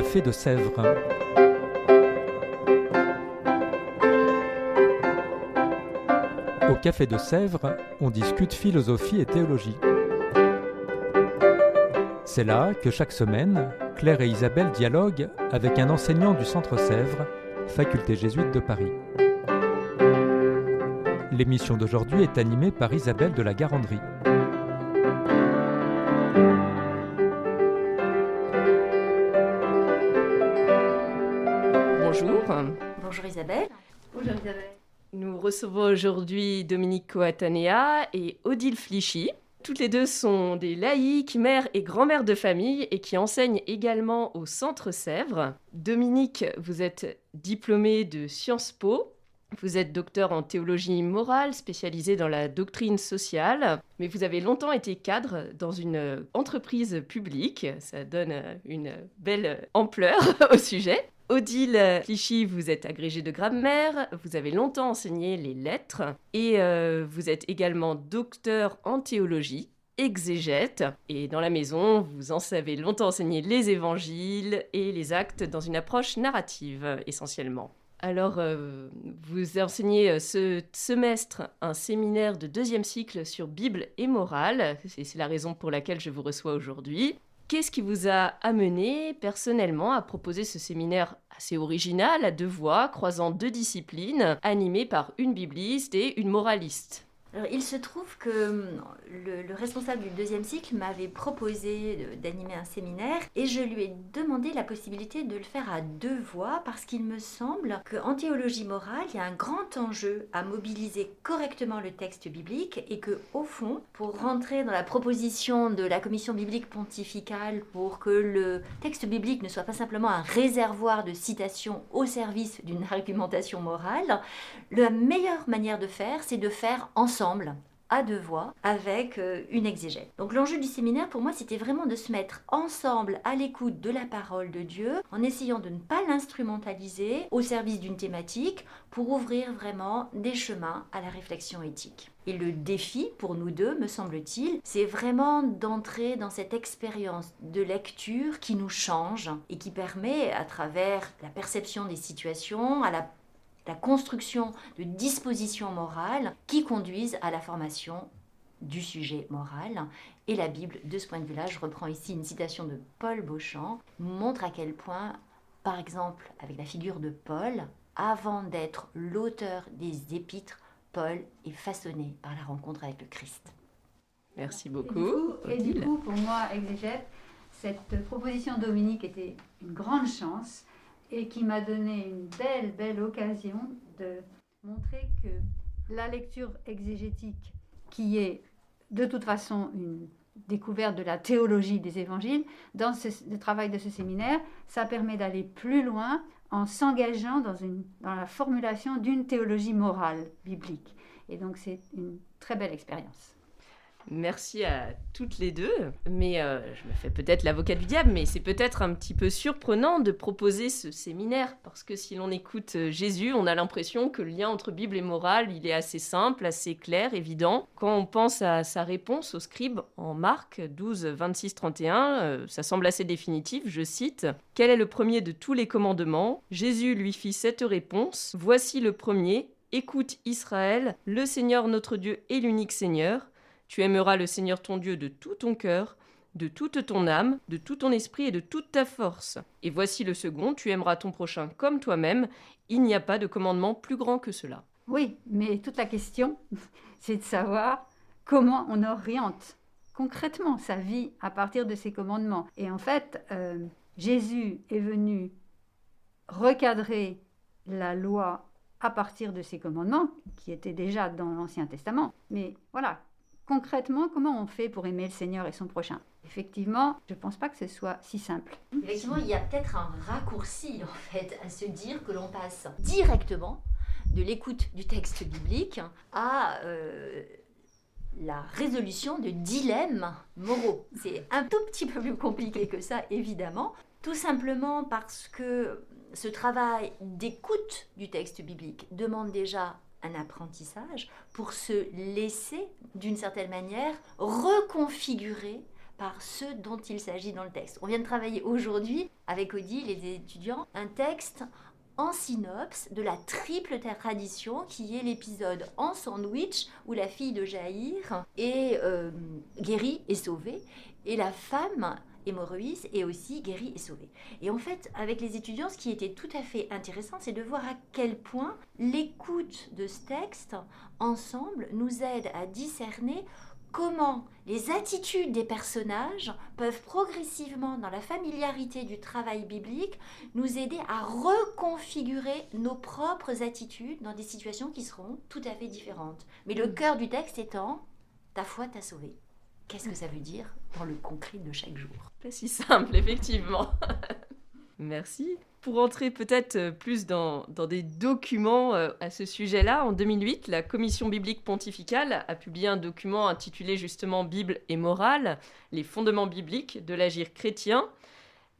Café de Sèvres. Au Café de Sèvres, on discute philosophie et théologie. C'est là que chaque semaine, Claire et Isabelle dialoguent avec un enseignant du Centre Sèvres, faculté jésuite de Paris. L'émission d'aujourd'hui est animée par Isabelle de la Garandrie. Bonjour. Bonjour Isabelle. Bonjour Isabelle. Nous recevons aujourd'hui Dominique Coatanea et Odile Flichy. Toutes les deux sont des laïques, mères et grand-mères de famille et qui enseignent également au Centre Sèvres. Dominique, vous êtes diplômée de Sciences Po. Vous êtes docteur en théologie morale, spécialisée dans la doctrine sociale, mais vous avez longtemps été cadre dans une entreprise publique. Ça donne une belle ampleur au sujet. Odile Flichy, vous êtes agrégée de grammaire, vous avez longtemps enseigné les lettres et vous êtes également docteur en théologie, exégète. Et dans la maison, vous en avez longtemps enseigné les évangiles et les actes dans une approche narrative essentiellement. Alors, vous enseignez ce semestre un séminaire de 2e cycle sur Bible et morale. C'est la raison pour laquelle je vous reçois aujourd'hui. Qu'est-ce qui vous a amené personnellement à proposer ce séminaire assez original à 2 voix, croisant 2 disciplines, animé par une bibliste et une moraliste ? Alors, il se trouve que le responsable du 2e cycle m'avait proposé d'animer un séminaire et je lui ai demandé la possibilité de le faire à 2 voix parce qu'il me semble qu'en théologie morale, il y a un grand enjeu à mobiliser correctement le texte biblique et que, au fond, pour rentrer dans la proposition de la commission biblique pontificale pour que le texte biblique ne soit pas simplement un réservoir de citations au service d'une argumentation morale, la meilleure manière de faire, c'est de faire ensemble, à 2 voix, avec une exégète. Donc l'enjeu du séminaire, pour moi, c'était vraiment de se mettre ensemble à l'écoute de la parole de Dieu, en essayant de ne pas l'instrumentaliser au service d'une thématique, pour ouvrir vraiment des chemins à la réflexion éthique. Et le défi, pour nous deux, me semble-t-il, c'est vraiment d'entrer dans cette expérience de lecture qui nous change et qui permet, à travers la perception des situations, à la construction de dispositions morales qui conduisent à la formation du sujet moral. Et la Bible, de ce point de vue-là, je reprends ici une citation de Paul Beauchamp, montre à quel point, par exemple, avec la figure de Paul, avant d'être l'auteur des épîtres, Paul est façonné par la rencontre avec le Christ. Merci beaucoup. Et du coup, pour moi, exégète, cette proposition de Dominique était une grande chance et qui m'a donné une belle occasion de montrer que la lecture exégétique, qui est de toute façon une découverte de la théologie des évangiles, dans le travail de ce séminaire, ça permet d'aller plus loin en s'engageant dans la formulation d'une théologie morale biblique. Et donc c'est une très belle expérience. Merci à toutes les deux, mais je me fais peut-être l'avocat du diable, mais c'est peut-être un petit peu surprenant de proposer ce séminaire, parce que si l'on écoute Jésus, on a l'impression que le lien entre Bible et morale, il est assez simple, assez clair, évident. Quand on pense à sa réponse au scribe en Marc 12, 26, 31, ça semble assez définitif, je cite « Quel est le premier de tous les commandements ? Jésus lui fit cette réponse, voici le premier, écoute Israël, le Seigneur notre Dieu est l'unique Seigneur. Tu aimeras le Seigneur ton Dieu de tout ton cœur, de toute ton âme, de tout ton esprit et de toute ta force. Et voici le second, tu aimeras ton prochain comme toi-même. Il n'y a pas de commandement plus grand que cela. » Oui, mais toute la question, c'est de savoir comment on oriente concrètement sa vie à partir de ces commandements. Et en fait, Jésus est venu recadrer la loi à partir de ces commandements, qui étaient déjà dans l'Ancien Testament. Mais voilà, concrètement, comment on fait pour aimer le Seigneur et son prochain ? Effectivement, je ne pense pas que ce soit si simple. Effectivement, il y a peut-être un raccourci, en fait, à se dire que l'on passe directement de l'écoute du texte biblique à la résolution de dilemmes moraux. C'est un tout petit peu plus compliqué que ça, évidemment, tout simplement parce que ce travail d'écoute du texte biblique demande déjà un apprentissage pour se laisser, d'une certaine manière, reconfigurer par ce dont il s'agit dans le texte. On vient de travailler aujourd'hui avec Odile et des étudiants un texte en synopse de la triple tradition qui est l'épisode en sandwich où la fille de Jaïr est guérie et sauvée et la femme hémorroïs est aussi guérie et sauvée. Et en fait, avec les étudiants, ce qui était tout à fait intéressant, c'est de voir à quel point l'écoute de ce texte ensemble nous aide à discerner comment les attitudes des personnages peuvent progressivement, dans la familiarité du travail biblique, nous aider à reconfigurer nos propres attitudes dans des situations qui seront tout à fait différentes. Mais le cœur du texte étant « ta foi t'a sauvé ». Qu'est-ce que ça veut dire dans le concret de chaque jour ? Pas si simple, effectivement. Merci. Pour entrer peut-être plus dans des documents à ce sujet-là, en 2008, la Commission biblique pontificale a publié un document intitulé justement « Bible et morale, les fondements bibliques de l'agir chrétien ».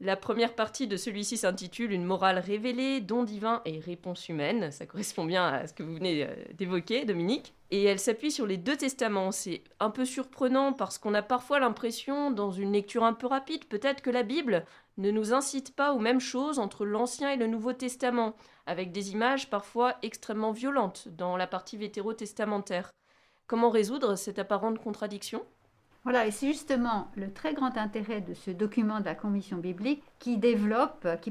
La première partie de celui-ci s'intitule « Une morale révélée, don divin et réponse humaine ». Ça correspond bien à ce que vous venez d'évoquer, Dominique. Et elle s'appuie sur les deux testaments. C'est un peu surprenant parce qu'on a parfois l'impression, dans une lecture un peu rapide, peut-être que la Bible ne nous incite pas aux mêmes choses entre l'Ancien et le Nouveau Testament, avec des images parfois extrêmement violentes dans la partie vétérotestamentaire. Comment résoudre cette apparente contradiction ? Voilà, et c'est justement le très grand intérêt de ce document de la Commission biblique qui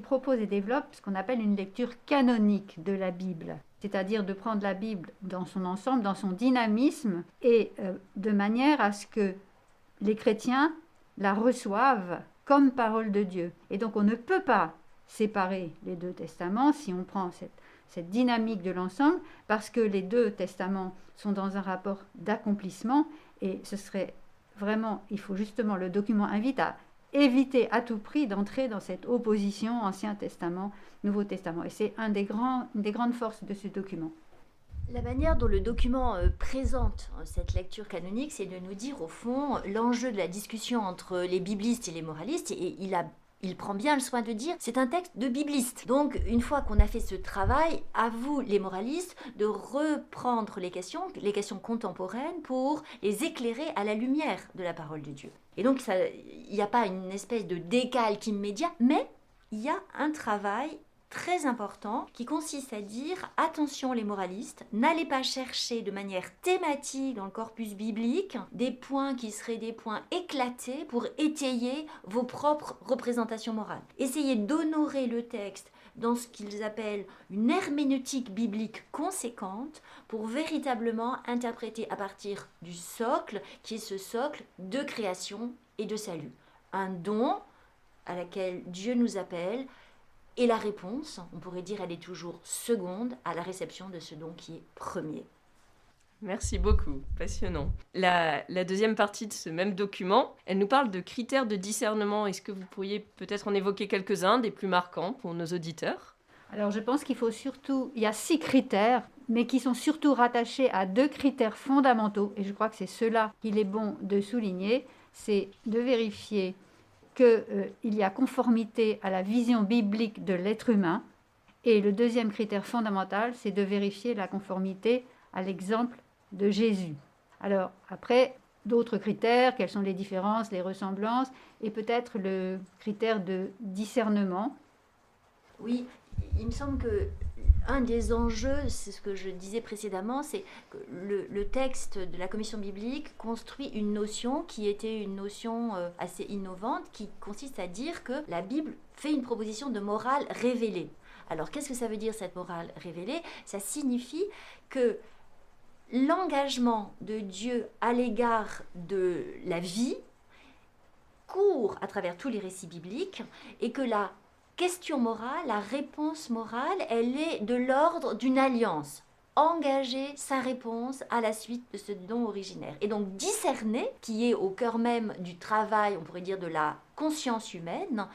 propose et développe ce qu'on appelle une lecture canonique de la Bible. C'est-à-dire de prendre la Bible dans son ensemble, dans son dynamisme, et de manière à ce que les chrétiens la reçoivent comme parole de Dieu. Et donc on ne peut pas séparer les deux testaments si on prend cette dynamique de l'ensemble, parce que les deux testaments sont dans un rapport d'accomplissement, et ce serait vraiment, il faut justement, le document invite à éviter à tout prix d'entrer dans cette opposition Ancien Testament, Nouveau Testament. Et c'est une des grandes forces de ce document. La manière dont le document présente cette lecture canonique, c'est de nous dire au fond l'enjeu de la discussion entre les biblistes et les moralistes, et il prend bien le soin de dire c'est un texte de bibliste. Donc une fois qu'on a fait ce travail, à vous les moralistes de reprendre les questions contemporaines pour les éclairer à la lumière de la parole de Dieu. Et donc il n'y a pas une espèce de décalque immédiat, mais il y a un travail très important qui consiste à dire attention les moralistes, n'allez pas chercher de manière thématique dans le corpus biblique des points qui seraient des points éclatés pour étayer vos propres représentations morales. Essayez d'honorer le texte dans ce qu'ils appellent une herméneutique biblique conséquente pour véritablement interpréter à partir du socle qui est ce socle de création et de salut. Un don à laquelle Dieu nous appelle. Et la réponse, on pourrait dire, elle est toujours seconde à la réception de ce don qui est premier. Merci beaucoup, passionnant. La deuxième partie de ce même document, elle nous parle de critères de discernement. Est-ce que vous pourriez peut-être en évoquer quelques-uns, des plus marquants pour nos auditeurs ? Alors je pense il y a 6 critères, mais qui sont surtout rattachés à 2 critères fondamentaux. Et je crois que c'est cela qu'il est bon de souligner, c'est de vérifier qu'il y a conformité à la vision biblique de l'être humain. Et le deuxième critère fondamental, c'est de vérifier la conformité à l'exemple de Jésus. Alors après, d'autres critères, quelles sont les différences, les ressemblances, et peut-être le critère de discernement. Oui, il me semble que un des enjeux, c'est ce que je disais précédemment, c'est que le texte de la Commission biblique construit une notion qui était une notion assez innovante, qui consiste à dire que la Bible fait une proposition de morale révélée. Alors, qu'est-ce que ça veut dire cette morale révélée ? Ça signifie que l'engagement de Dieu à l'égard de la vie court à travers tous les récits bibliques et que la question morale, la réponse morale, elle est de l'ordre d'une alliance. Engager sa réponse à la suite de ce don originaire. Et donc discerner, qui est au cœur même du travail, on pourrait dire de la conscience humaine,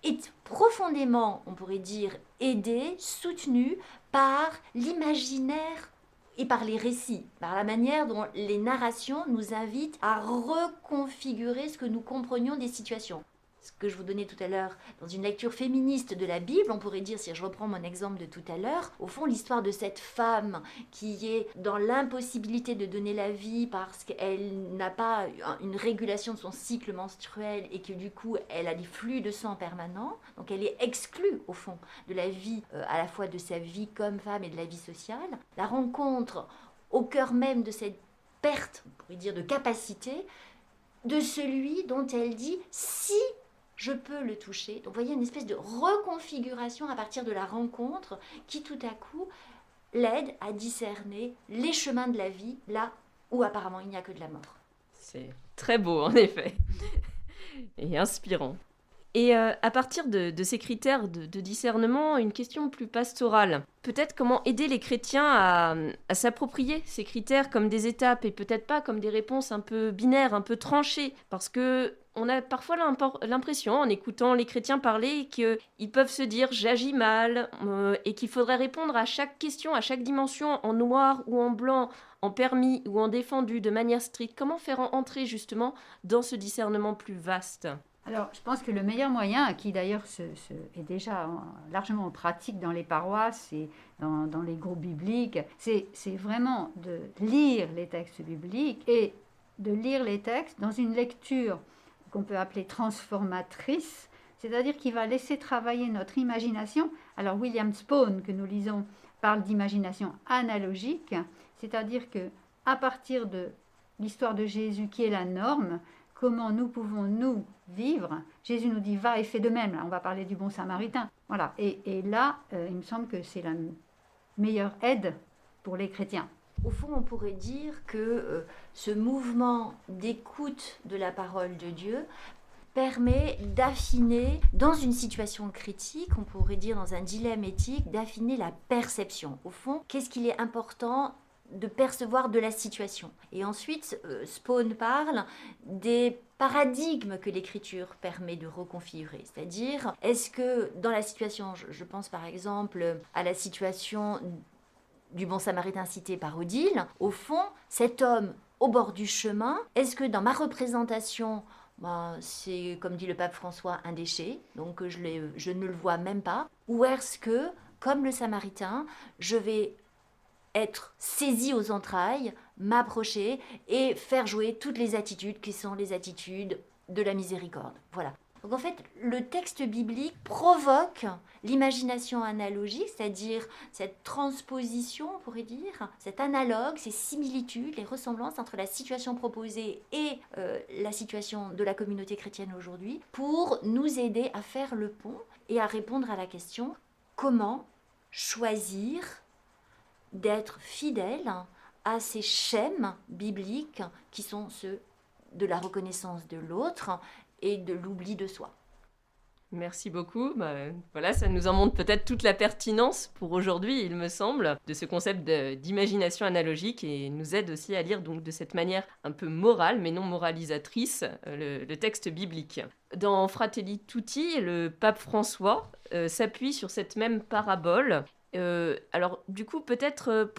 est profondément, on pourrait dire, aidé, soutenu par l'imaginaire et par les récits, par la manière dont les narrations nous invitent à reconfigurer ce que nous comprenions des situations. ce que je vous donnais tout à l'heure, dans une lecture féministe de la Bible, on pourrait dire, si je reprends mon exemple de tout à l'heure, au fond, l'histoire de cette femme qui est dans l'impossibilité de donner la vie parce qu'elle n'a pas une régulation de son cycle menstruel et que du coup, elle a des flux de sang permanents, donc elle est exclue, au fond, de la vie, à la fois de sa vie comme femme et de la vie sociale. La rencontre au cœur même de cette perte, on pourrait dire, de capacité, de celui dont elle dit « si je peux le toucher ». Donc vous voyez une espèce de reconfiguration à partir de la rencontre qui tout à coup l'aide à discerner les chemins de la vie là où apparemment il n'y a que de la mort. C'est très beau en effet et inspirant. Et à partir de ces critères de discernement, une question plus pastorale. Peut-être comment aider les chrétiens à s'approprier ces critères comme des étapes et peut-être pas comme des réponses un peu binaires, un peu tranchées. Parce que on a parfois l'impression, en écoutant les chrétiens parler, qu'ils peuvent se dire « j'agis mal » et qu'il faudrait répondre à chaque question, à chaque dimension, en noir ou en blanc, en permis ou en défendu, de manière stricte. Comment faire entrer justement dans ce discernement plus vaste ? Alors, je pense que le meilleur moyen, qui d'ailleurs est déjà largement en pratique dans les paroisses et dans les groupes bibliques, c'est vraiment de lire les textes bibliques et de lire les textes dans une lecture qu'on peut appeler transformatrice, c'est-à-dire qui va laisser travailler notre imagination. Alors, William Spone, que nous lisons, parle d'imagination analogique, c'est-à-dire que à partir de l'histoire de Jésus, qui est la norme, comment nous pouvons nous vivre. Jésus nous dit va et fais de même. Là, on va parler du bon samaritain. Voilà. Et là, il me semble que c'est la meilleure aide pour les chrétiens. Au fond, on pourrait dire que ce mouvement d'écoute de la parole de Dieu permet d'affiner, dans une situation critique, on pourrait dire dans un dilemme éthique, d'affiner la perception. Au fond, qu'est-ce qu'il est important de percevoir de la situation. Et ensuite, Spone parle des paradigmes que l'écriture permet de reconfigurer. C'est-à-dire, est-ce que dans la situation, je pense par exemple à la situation du bon samaritain cité par Odile, au fond, cet homme au bord du chemin, est-ce que dans ma représentation, c'est, comme dit le pape François, un déchet, donc je ne le vois même pas, ou est-ce que, comme le samaritain, je vais être saisi aux entrailles, m'approcher et faire jouer toutes les attitudes qui sont les attitudes de la miséricorde. Voilà. Donc en fait, le texte biblique provoque l'imagination analogique, c'est-à-dire cette transposition, on pourrait dire, cet analogue, ces similitudes, les ressemblances entre la situation proposée et la situation de la communauté chrétienne aujourd'hui, pour nous aider à faire le pont et à répondre à la question comment choisir d'être fidèle à ces schèmes bibliques qui sont ceux de la reconnaissance de l'autre et de l'oubli de soi. Merci beaucoup. Voilà, ça nous en montre peut-être toute la pertinence pour aujourd'hui, il me semble, de ce concept d'imagination analogique et nous aide aussi à lire donc de cette manière un peu morale, mais non moralisatrice, le texte biblique. Dans Fratelli Tutti, le pape François s'appuie sur cette même parabole. Alors, du coup, peut-être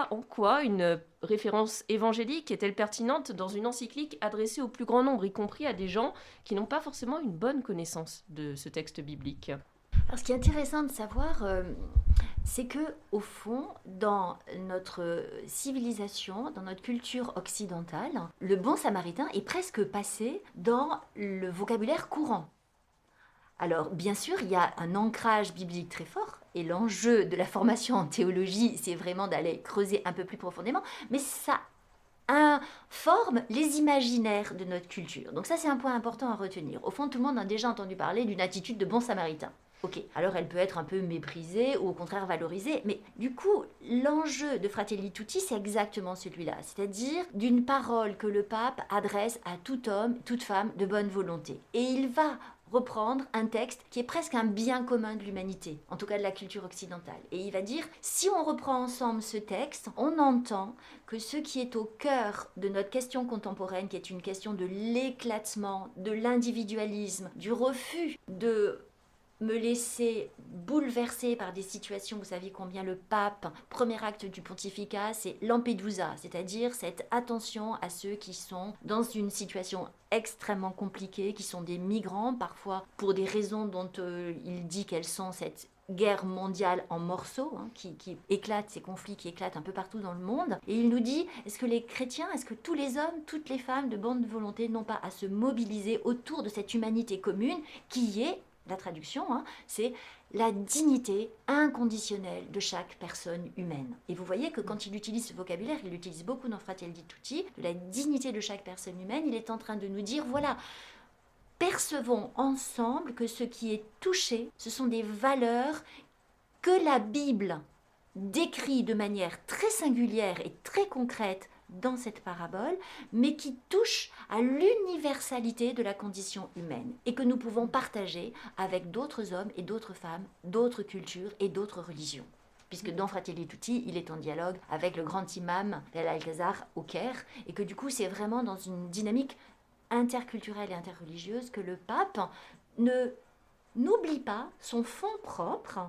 en quoi une référence évangélique est-elle pertinente dans une encyclique adressée au plus grand nombre, y compris à des gens qui n'ont pas forcément une bonne connaissance de ce texte biblique ? Alors, ce qui est intéressant de savoir, c'est que, au fond, dans notre civilisation, dans notre culture occidentale, le bon samaritain est presque passé dans le vocabulaire courant. Alors, bien sûr, il y a un ancrage biblique très fort, et l'enjeu de la formation en théologie, c'est vraiment d'aller creuser un peu plus profondément, mais ça informe les imaginaires de notre culture. Donc ça, c'est un point important à retenir. Au fond, tout le monde a déjà entendu parler d'une attitude de bon samaritain. Ok, alors elle peut être un peu méprisée ou au contraire valorisée, mais du coup, l'enjeu de Fratelli Tutti, c'est exactement celui-là, c'est-à-dire d'une parole que le pape adresse à tout homme, toute femme de bonne volonté. Et il va reprendre un texte qui est presque un bien commun de l'humanité, en tout cas de la culture occidentale. Et il va dire, si on reprend ensemble ce texte, on entend que ce qui est au cœur de notre question contemporaine, qui est une question de l'éclatement, de l'individualisme, du refus de me laisser bouleverser par des situations. Vous savez combien le pape, premier acte du pontificat, c'est Lampedusa, c'est-à-dire cette attention à ceux qui sont dans une situation extrêmement compliquée, qui sont des migrants, parfois pour des raisons dont il dit qu'elles sont cette guerre mondiale en morceaux, qui éclate, ces conflits qui éclatent un peu partout dans le monde. Et il nous dit, est-ce que les chrétiens, est-ce que tous les hommes, toutes les femmes de bonne volonté n'ont pas à se mobiliser autour de cette humanité commune qui est, la traduction, c'est la dignité inconditionnelle de chaque personne humaine. Et vous voyez que quand il utilise ce vocabulaire, il l'utilise beaucoup dans Fratelli Tutti, de la dignité de chaque personne humaine, il est en train de nous dire, voilà, percevons ensemble que ce qui est touché, ce sont des valeurs que la Bible décrit de manière très singulière et très concrète dans cette parabole, mais qui touchent à l'universalité de la condition humaine et que nous pouvons partager avec d'autres hommes et d'autres femmes, d'autres cultures et d'autres religions. Puisque dans Fratelli Tutti, il est en dialogue avec le grand imam d'Al-Alcazar au Caire, et que du coup, c'est vraiment dans une dynamique interculturelle et interreligieuse que le pape n'oublie pas son fond propre,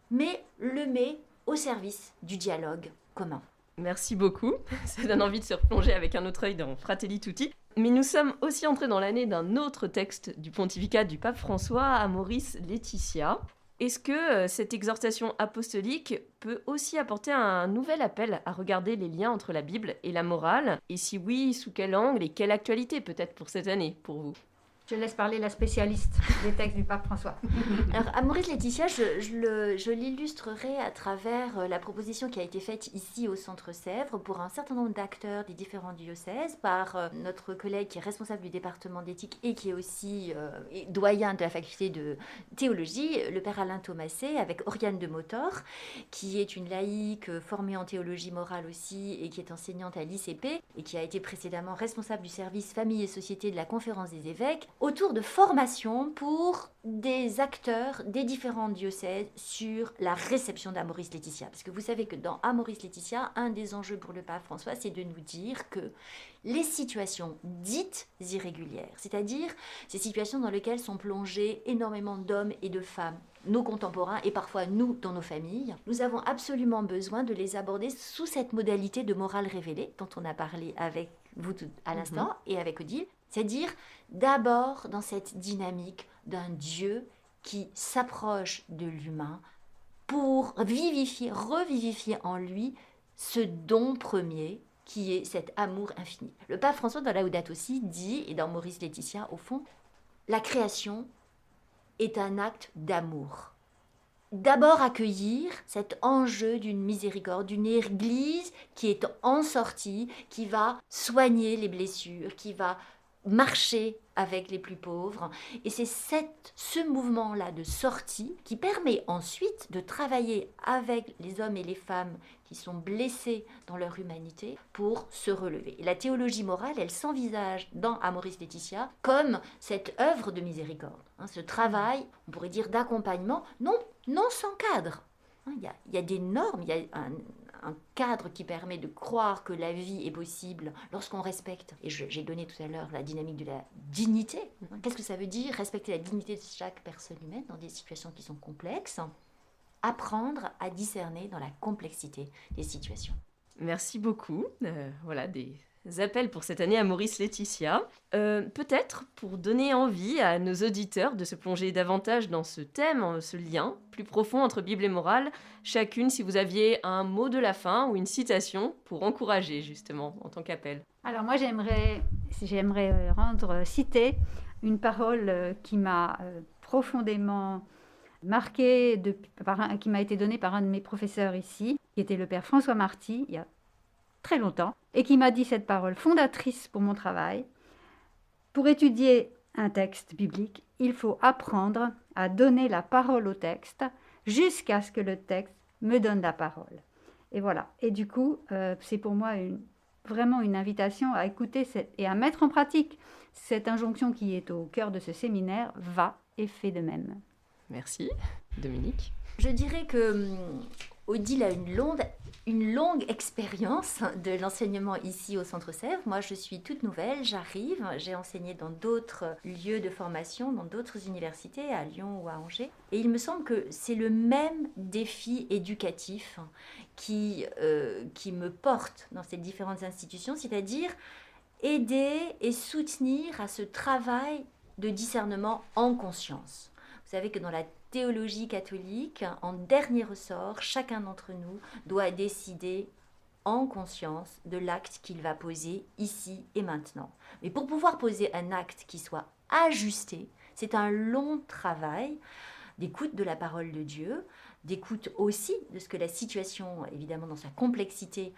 mais le met au service du dialogue commun. Merci beaucoup, ça donne envie de se replonger avec un autre œil dans Fratelli Tutti. Mais nous sommes aussi entrés dans l'année d'un autre texte du pontificat du pape François, Amoris Laetitia. Est-ce que cette exhortation apostolique peut aussi apporter un nouvel appel à regarder les liens entre la Bible et la morale? Et si oui, sous quel angle et quelle actualité peut-être pour cette année, pour vous? Je laisse parler la spécialiste des textes du pape François. Alors, Amoris Laetitia, je l'illustrerai à travers la proposition qui a été faite ici au Centre Sèvres pour un certain nombre d'acteurs des différents diocèses par notre collègue qui est responsable du département d'éthique et qui est aussi doyen de la faculté de théologie, le père Alain Thomasset, avec Oriane de Motor, qui est une laïque formée en théologie morale aussi et qui est enseignante à l'ICP et qui a été précédemment responsable du service famille et société de la conférence des évêques, autour de formation pour des acteurs des différents diocèses sur la réception d'Amoris Laetitia. Parce que vous savez que dans Amoris Laetitia, un des enjeux pour le pape François, c'est de nous dire que les situations dites irrégulières, c'est-à-dire ces situations dans lesquelles sont plongés énormément d'hommes et de femmes, nos contemporains et parfois nous dans nos familles, nous avons absolument besoin de les aborder sous cette modalité de morale révélée dont on a parlé avec vous à l'instant et avec Odile, c'est-à-dire d'abord dans cette dynamique d'un Dieu qui s'approche de l'humain pour revivifier en lui ce don premier qui est cet amour infini. Le pape François dans Laudato Si dit, et dans Amoris Laetitia au fond, la création est un acte d'amour. D'abord accueillir cet enjeu d'une miséricorde, d'une Église qui est en sortie, qui va soigner les blessures, qui va marcher avec les plus pauvres. Et c'est ce mouvement-là de sortie qui permet ensuite de travailler avec les hommes et les femmes qui sont blessés dans leur humanité pour se relever. Et la théologie morale, elle s'envisage dans Amoris Laetitia comme cette œuvre de miséricorde. Ce travail, on pourrait dire d'accompagnement, non sans cadre. Il y a des normes, il y a un cadre qui permet de croire que la vie est possible lorsqu'on respecte, et j'ai donné tout à l'heure la dynamique de la dignité. Qu'est-ce que ça veut dire, respecter la dignité de chaque personne humaine dans des situations qui sont complexes? Apprendre à discerner dans la complexité des situations. Merci beaucoup. Voilà des appels pour cette année Amoris Laetitia. Peut-être pour donner envie à nos auditeurs de se plonger davantage dans ce thème, ce lien plus profond entre Bible et morale, chacune, si vous aviez un mot de la fin ou une citation pour encourager justement en tant qu'appel. Alors moi j'aimerais citer une parole qui m'a profondément marquée, qui m'a été donnée par un de mes professeurs ici, qui était le père François Marty, il y a très longtemps, et qui m'a dit cette parole fondatrice pour mon travail. Pour étudier un texte biblique, il faut apprendre à donner la parole au texte jusqu'à ce que le texte me donne la parole. Et voilà. Et du coup, c'est pour moi vraiment une invitation à écouter et à mettre en pratique cette injonction qui est au cœur de ce séminaire, va et fais de même. Merci. Dominique? Je dirais que Odile a une longue expérience de l'enseignement ici au Centre Sèvres. Moi, je suis toute nouvelle, j'arrive, j'ai enseigné dans d'autres lieux de formation, dans d'autres universités, à Lyon ou à Angers. Et il me semble que c'est le même défi éducatif qui me porte dans ces différentes institutions, c'est-à-dire aider et soutenir à ce travail de discernement en conscience. Vous savez que dans la théologie catholique, en dernier ressort, chacun d'entre nous doit décider en conscience de l'acte qu'il va poser ici et maintenant. Mais pour pouvoir poser un acte qui soit ajusté, c'est un long travail d'écoute de la parole de Dieu, d'écoute aussi de ce que la situation, évidemment dans sa complexité,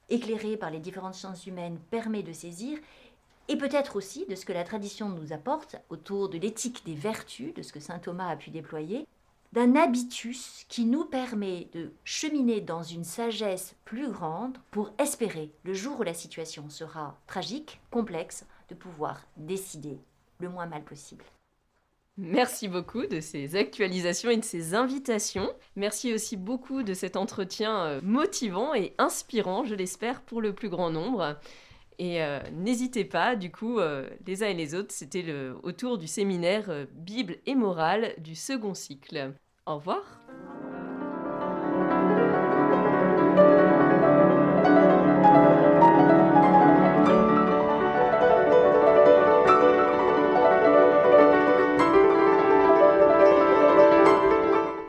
éclairée par les différentes sciences humaines, permet de saisir, et peut-être aussi de ce que la tradition nous apporte autour de l'éthique des vertus, de ce que saint Thomas a pu déployer, d'un habitus qui nous permet de cheminer dans une sagesse plus grande pour espérer, le jour où la situation sera tragique, complexe, de pouvoir décider le moins mal possible. Merci beaucoup de ces actualisations et de ces invitations. Merci aussi beaucoup de cet entretien motivant et inspirant, je l'espère, pour le plus grand nombre. Et n'hésitez pas, du coup, les uns et les autres, c'était autour du séminaire Bible et morale du second cycle. Au revoir.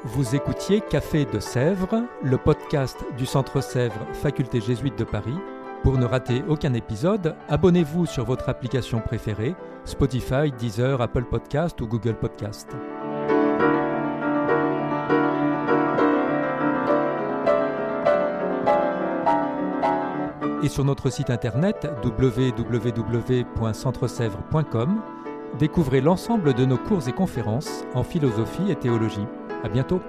Vous écoutiez Café de Sèvres, le podcast du Centre Sèvres, Faculté jésuite de Paris. Pour ne rater aucun épisode, abonnez-vous sur votre application préférée, Spotify, Deezer, Apple Podcast ou Google Podcast. Et sur notre site internet www.centresèvres.com, découvrez l'ensemble de nos cours et conférences en philosophie et théologie. À bientôt.